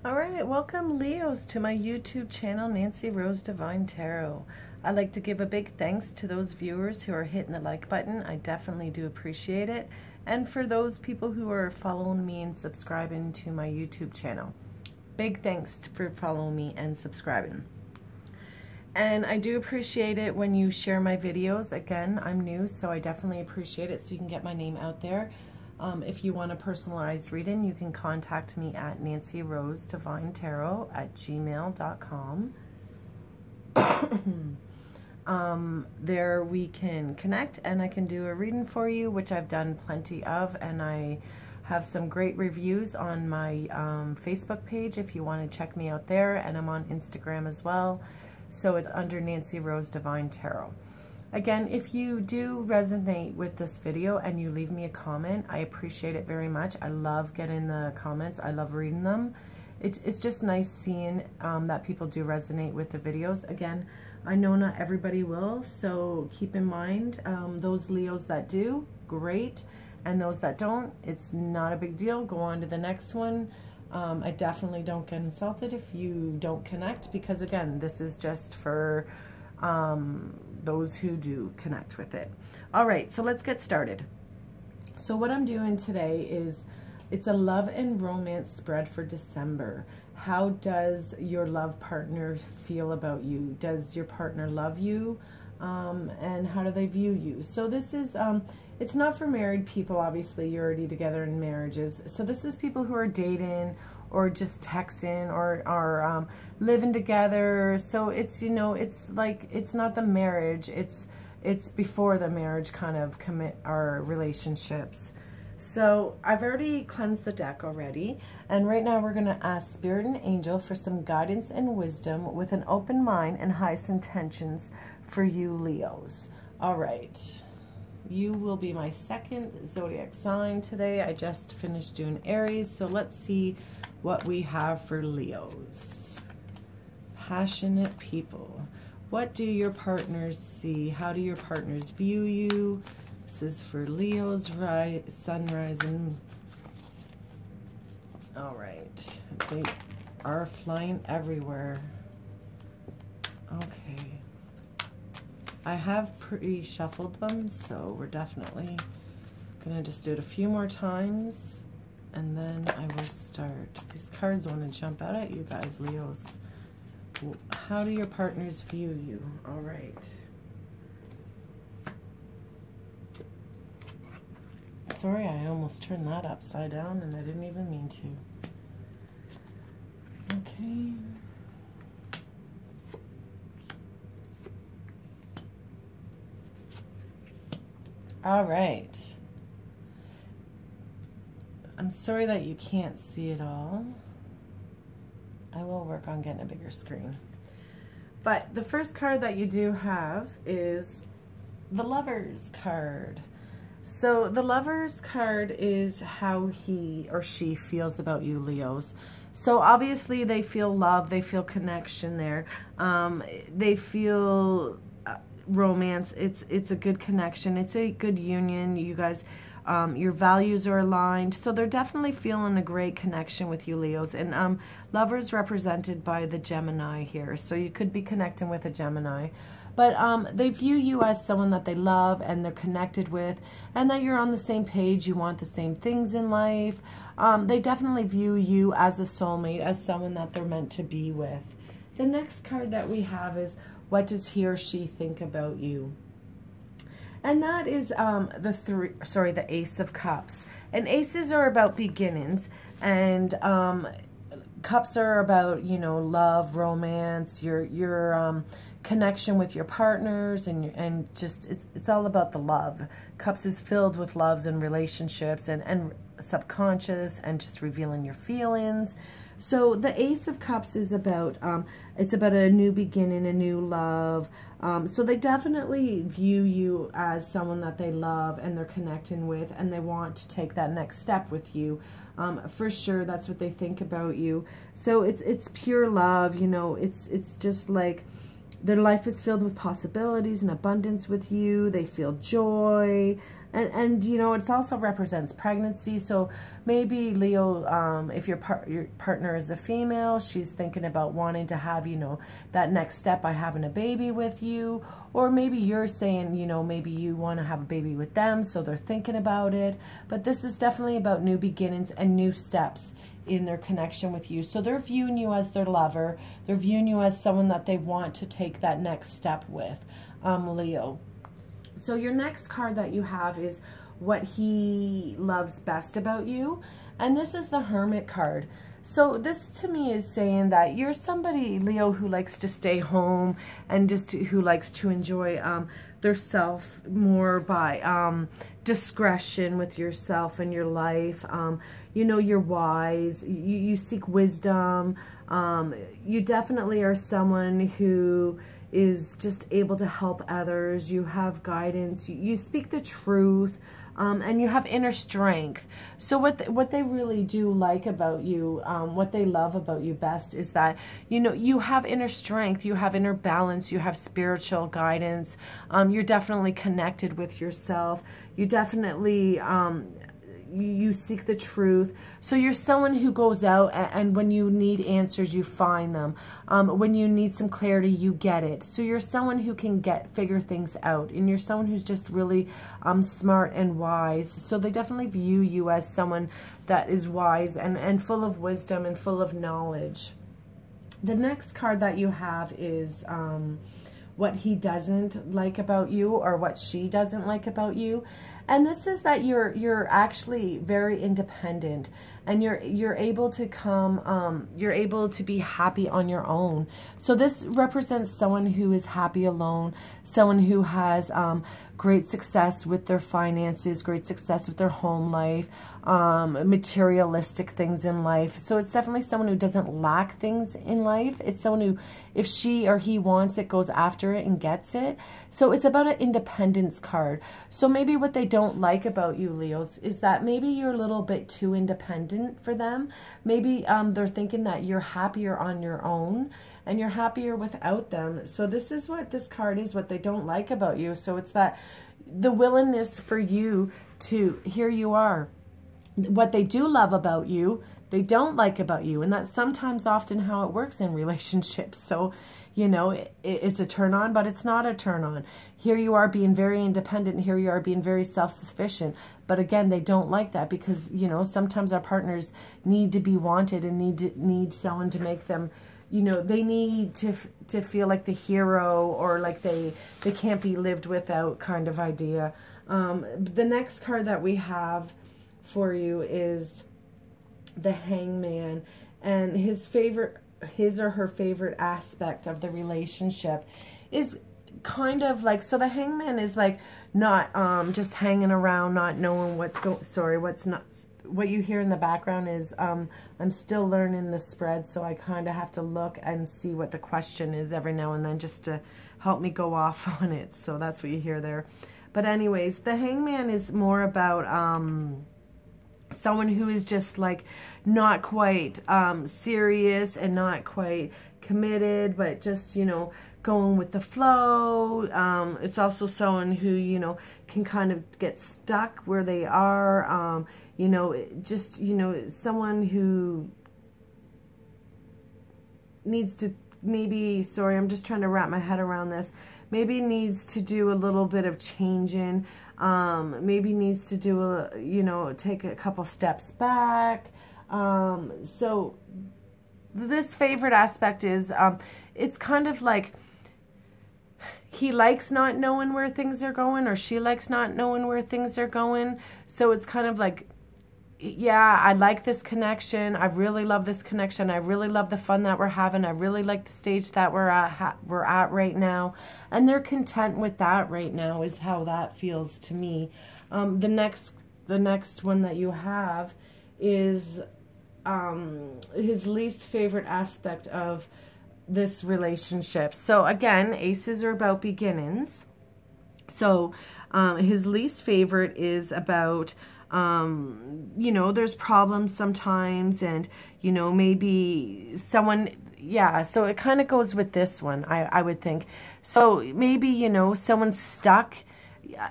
All right, welcome Leos to my YouTube channel, Nancyrosedivinetarot. I'd like to give a big thanks to those viewers who are hitting the like button. I definitely do appreciate it. And for those people who are following me and subscribing to my YouTube channel, big thanks for following me and subscribing. And I do appreciate it when you share my videos. Again, I'm new, so I definitely appreciate it so you can get my name out there. If you want a personalized reading, you can contact me at Nancyrosedivinetarot@gmail.com. There we can connect and I can do a reading for you, which I've done plenty of, and I have some great reviews on my Facebook page if you want to check me out there, and I'm on Instagram as well. So it's under Nancyrosedivinetarot. Again, if you do resonate with this video and you leave me a comment, I appreciate it very much. I love getting the comments. I love reading them. It's just nice seeing that people do resonate with the videos. Again, I know not everybody will, so keep in mind those Leos that do, great. And those that don't, it's not a big deal. Go on to the next one. I definitely don't get insulted if you don't connect, because again, this is just for those who do connect with it. All right, so let's get started. So what I'm doing today is, it's a love and romance spread for December. How does your love partner feel about you? Does your partner love you? And how do they view you? So this is, it's not for married people, obviously, you're already together in marriages. So this is people who are dating or just texting or living together. So it's, you know, it's like, it's not the marriage, it's before the marriage kind of commit our relationships. So I've already cleansed the deck already, and right now we're going to ask Spirit and Angel for some guidance and wisdom with an open mind and highest intentions for you Leos. All right, you will be my second zodiac sign today. I just finished doing Aries, so let's see what we have for Leos. Passionate people. What do your partners see? How do your partners view you? This is for Leos, sunrise, and all right, they are flying everywhere. Okay, I have pre-shuffled them, so we're definitely gonna just do it a few more times, and then I will start. These cards want to jump out at you guys, Leos. How do your partners view you? All right. Sorry, I almost turned that upside down and I didn't even mean to. Okay. All right. I'm sorry that you can't see it all. I will work on getting a bigger screen. But the first card that you do have is the Lovers card. So the Lovers card is how he or she feels about you, Leos. So obviously they feel love, they feel connection there. They feel romance. It's a good connection. It's a good union. You guys, your values are aligned. So they're definitely feeling a great connection with you, Leos. And Lovers represented by the Gemini here. So you could be connecting with a Gemini. But they view you as someone that they love and they're connected with, and that you're on the same page, you want the same things in life. They definitely view you as a soulmate, as someone that they're meant to be with. The next card that we have is, what does he or she think about you? And that is the Ace of Cups. And aces are about beginnings, and cups are about, you know, love, romance, your connection with your partners, and just it's all about the love. Cups is filled with loves and relationships and subconscious and just revealing your feelings. So the Ace of Cups is about it's about a new beginning, a new love. So they definitely view you as someone that they love and they're connecting with, and they want to take that next step with you. For sure, that's what they think about you. So it's pure love, you know. It's just like, their life is filled with possibilities and abundance with you. They feel joy. And you know, it also represents pregnancy. So maybe Leo, if your partner is a female, she's thinking about wanting to have, you know, that next step by having a baby with you. Or maybe you're saying, you know, maybe you want to have a baby with them, so they're thinking about it. But this is definitely about new beginnings and new steps in their connection with you. So they're viewing you as their lover. They're viewing you as someone that they want to take that next step with, Leo. So your next card that you have is what he loves best about you. And this is the Hermit card. So this to me is saying that you're somebody, Leo, who likes to stay home and just who likes to enjoy their self more by discretion with yourself and your life. You know, you're wise. You seek wisdom. You definitely are someone who is just able to help others. You have guidance. You speak the truth. And you have inner strength. So what they really do like about you, what they love about you best is that, you know, you have inner strength, you have inner balance, you have spiritual guidance. You're definitely connected with yourself. You definitely, you seek the truth. So you're someone who goes out and when you need answers, you find them. When you need some clarity, you get it. So you're someone who can figure things out. And you're someone who's just really smart and wise. So they definitely view you as someone that is wise and full of wisdom and full of knowledge. The next card that you have is what he doesn't like about you, or what she doesn't like about you. And this is that you're actually very independent, and you're able to come, you're able to be happy on your own. So this represents someone who is happy alone, someone who has great success with their finances, great success with their home life, materialistic things in life. So it's definitely someone who doesn't lack things in life. It's someone who, if she or he wants it, goes after it and gets it. So it's about an independence card. So maybe what they don't like about you, Leos, is that maybe you're a little bit too independent for them. Maybe they're thinking that you're happier on your own and you're happier without them. So this is what this card is, what they don't like about you. So it's that the willingness for you to, here you are. What they do love about you, they don't like about you. And that's sometimes often how it works in relationships. So, you know, it's a turn on, but it's not a turn on. Here you are being very independent. Here you are being very self-sufficient. But again, they don't like that because, you know, sometimes our partners need to be wanted and need someone to make them, you know, they need to feel like the hero, or like they can't be lived without kind of idea. The next card that we have for you is the Hangman, and his or her favorite aspect of the relationship is kind of like, so the Hangman is like not just hanging around, not knowing what you hear in the background is I'm still learning the spread, so I kind of have to look and see what the question is every now and then just to help me go off on it. So that's what you hear there. But anyways, the Hangman is more about someone who is just like not quite serious and not quite committed, but just, you know, going with the flow. It's also someone who, you know, can kind of get stuck where they are. You know, just, you know, someone who needs to maybe, sorry, I'm just trying to wrap my head around this. Maybe needs to do a little bit of changing. Maybe needs to do you know, take a couple steps back. So this favorite aspect is, it's kind of like he likes not knowing where things are going, or she likes not knowing where things are going. So it's kind of like, yeah, I like this connection. I really love this connection. I really love the fun that we're having. I really like the stage that we're at right now. And they're content with that right now, is how that feels to me. The next one that you have is his least favorite aspect of this relationship. So again, aces are about beginnings. So his least favorite is about you know, there's problems sometimes, and, you know, maybe someone, yeah, so it kind of goes with this one, I would think. So maybe, you know, someone's stuck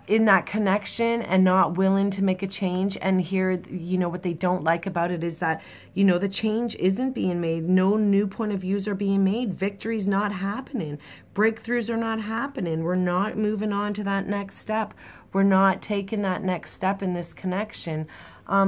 in that connection and not willing to make a change, and here, you know, what they don't like about it is that, you know, the change isn't being made. No new point of views are being made. Victory's not happening. Breakthroughs are not happening. We're not moving on to that next step. We're not taking that next step in this connection.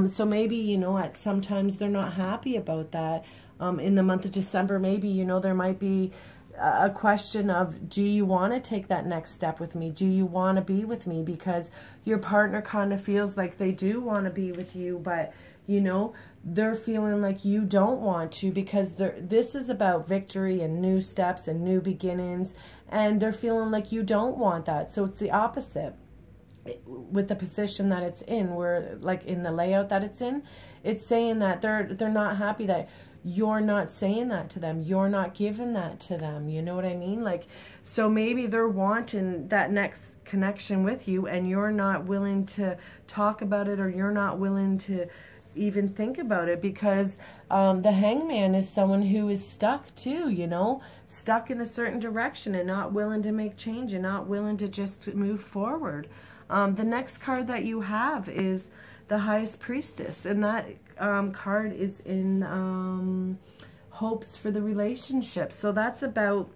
So maybe, you know, sometimes they're not happy about that. In the month of December, maybe, you know, there might be a question of, do you want to take that next step with me? Do you want to be with me? Because your partner kind of feels like they do want to be with you, but, you know, they're feeling like you don't want to, because this is about victory and new steps and new beginnings, and they're feeling like you don't want that. So it's the opposite with the position that it's in, where, like, in the layout that it's in, it's saying that they're not happy that you're not saying that to them. You're not giving that to them. You know what I mean? Like, so maybe they're wanting that next connection with you, and you're not willing to talk about it, or you're not willing to even think about it, because the hangman is someone who is stuck too, you know, stuck in a certain direction and not willing to make change and not willing to just move forward. The next card that you have is the Highest Priestess, and that card is in hopes for the relationship. So that's about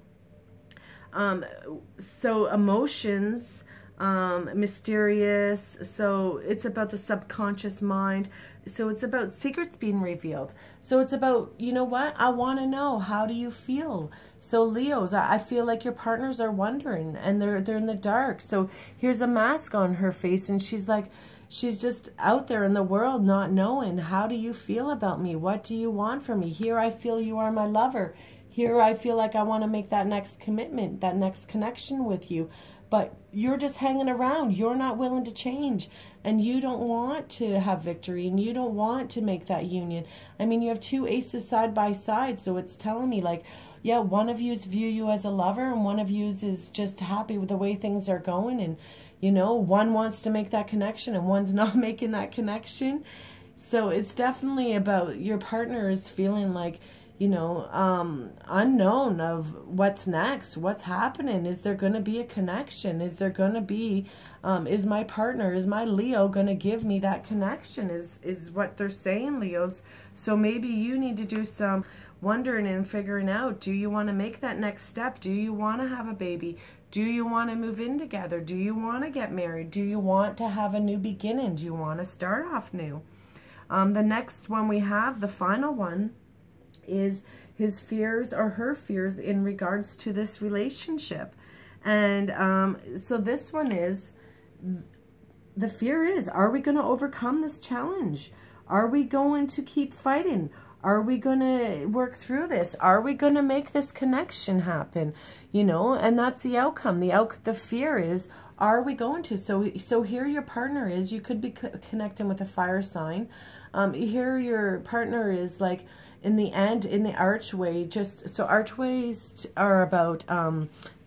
so emotions, mysterious, so it's about the subconscious mind, so it's about secrets being revealed. So it's about, you know what, I want to know, how do you feel? So Leos, I feel like your partners are wondering, and they're in the dark. So here's a mask on her face, and she's like, she's just out there in the world not knowing, how do you feel about me? What do you want from me? Here I feel you are my lover. Here I feel like I want to make that next commitment, that next connection with you. But you're just hanging around. You're not willing to change. And you don't want to have victory. And you don't want to make that union. I mean, you have two aces side by side. So it's telling me, like, yeah, one of yous view you as a lover, and one of yous is just happy with the way things are going. And, you know, one wants to make that connection and one's not making that connection. So it's definitely about your partner is feeling like, you know, unknown of what's next, what's happening. Is there going to be a connection? Is there going to be, is my partner, is my Leo going to give me that connection, is what they're saying, Leos. So maybe you need to do some wondering and figuring out, do you want to make that next step? Do you want to have a baby? Do you want to move in together? Do you want to get married? Do you want to have a new beginning? Do you want to start off new? The next one we have, the final one, is his fears or her fears in regards to this relationship. And so this one is, the fear is, are we going to overcome this challenge? Are we going to keep fighting? Are we going to work through this? Are we going to make this connection happen? You know, and that's the outcome. The fear is, are we going to? So here your partner is, you could be connecting with a fire sign. Here your partner is like, in the end, in the archway, just, so archways are about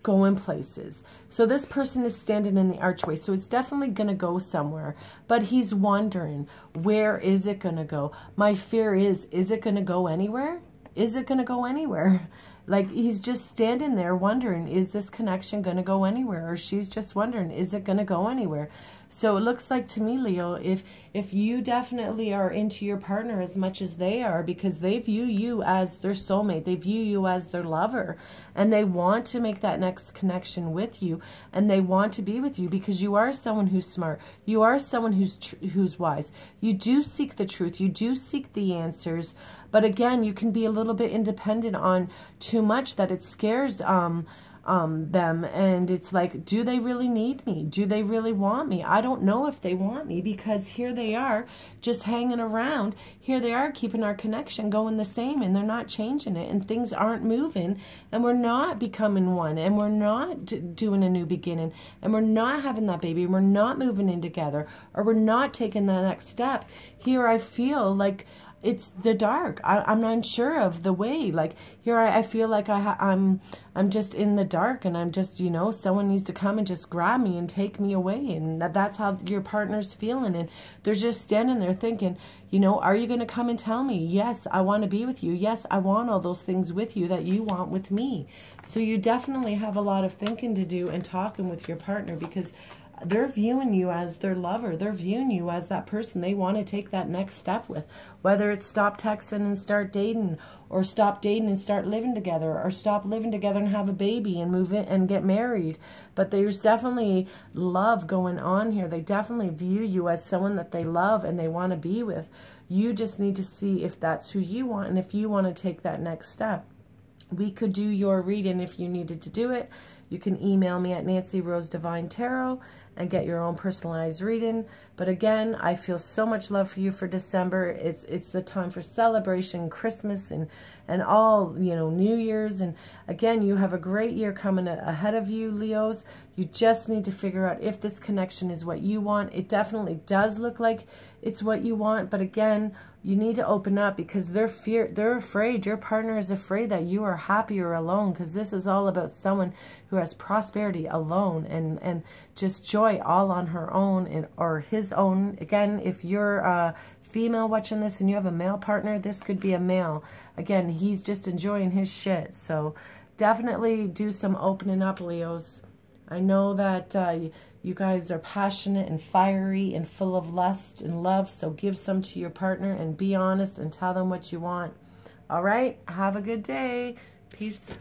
going places. So this person is standing in the archway, so it's definitely going to go somewhere, but he's wondering, where is it going to go? My fear is it going to go anywhere? Is it going to go anywhere? Like, he's just standing there wondering, is this connection going to go anywhere? Or she's just wondering, is it going to go anywhere? So it looks like to me, Leo, if you definitely are into your partner as much as they are, because they view you as their soulmate, they view you as their lover, and they want to make that next connection with you, and they want to be with you because you are someone who's smart. You are someone who's wise. You do seek the truth. You do seek the answers. But again, you can be a little bit independent on too much that it scares them, and it's like, do they really need me? Do they really want me? I don't know if they want me, because here they are just hanging around. Here they are keeping our connection going the same, and they're not changing it, and things aren't moving, and we're not becoming one, and we're not doing a new beginning, and we're not having that baby, and we're not moving in together, or we're not taking that next step. Here I feel like it's the dark. I'm not sure of the way. Like here, I feel like I'm just in the dark, and I'm just, you know, someone needs to come and just grab me and take me away. And that's how your partner's feeling. And they're just standing there thinking, you know, are you going to come and tell me? Yes, I want to be with you. Yes, I want all those things with you that you want with me. So you definitely have a lot of thinking to do and talking with your partner, because they're viewing you as their lover. They're viewing you as that person they want to take that next step with. Whether it's stop texting and start dating, or stop dating and start living together, or stop living together and have a baby and move in and get married. But there's definitely love going on here. They definitely view you as someone that they love and they want to be with. You just need to see if that's who you want and if you want to take that next step. We could do your reading if you needed to do it. You can email me at Nancyrosedivinetarot and get your own personalized reading. But again, I feel so much love for you for December. It's the time for celebration, Christmas, and all, you know, New Year's. And again, you have a great year coming ahead of you, Leos. You just need to figure out if this connection is what you want. It definitely does look like it's what you want, but again, you need to open up, because they're afraid. Your partner is afraid that you are happy or alone, because this is all about someone who has prosperity alone and just joy all on her own or his own. Again, if you're a female watching this and you have a male partner, this could be a male. Again, he's just enjoying his shit. So definitely do some opening up, Leos. I know that you guys are passionate and fiery and full of lust and love, so give some to your partner and be honest and tell them what you want. All right? Have a good day. Peace.